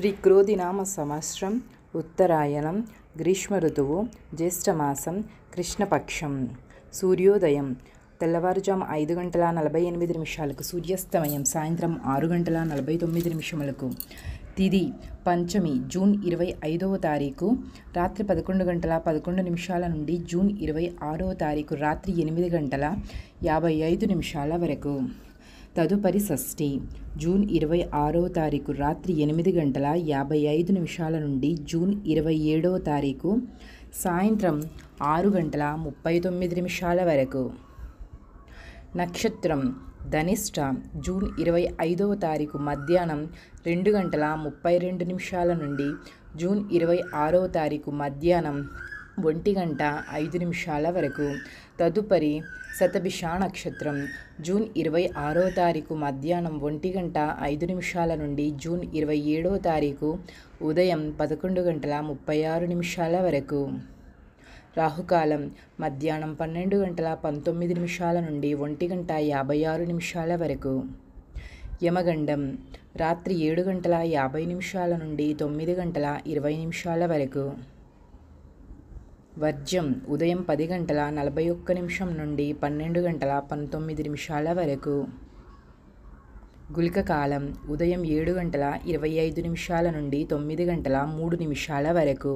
శ్రీ క్రోధినామ సంవత్సరం ఉత్తరాయణం గ్రీష్మ ఋతువు జ్యేష్ఠమాసం కృష్ణపక్షం సూర్యోదయం తెల్లవారుజాము 5:48 సూర్యాస్తమయం సాయంత్రం 6:49 తిథి పంచమి జూన్ 25వ తారీఖు రాత్రి 11:11 నుండి జూన్ 26వ తారీఖు రాత్రి 8:55 వరకు. తదుపరి షష్ఠి జూన్ 26వ తారీఖు రాత్రి 8:55 నుండి జూన్ 27వ తారీఖు సాయంత్రం 6:39 వరకు. నక్షత్రం ధనిష్ట జూన్ 25వ తారీఖు మధ్యాహ్నం 2:32 నుండి జూన్ 26వ తారీఖు మధ్యాహ్నం 1:05 వరకు. తదుపరి శతభిష నక్షత్రం జూన్ 26వ తారీఖు మధ్యాహ్నం 1:05 నుండి జూన్ 27వ తారీఖు ఉదయం 11:36 వరకు. రాహుకాలం మధ్యాహ్నం 12:19 నుండి 1:56 వరకు. యమగండం రాత్రి 7:50 నుండి 9:20 వరకు. వర్జ్యం ఉదయం 10:41 నుండి 12:19 వరకు. గుళిక కాలం ఉదయం 7:25 నుండి 9:03 వరకు.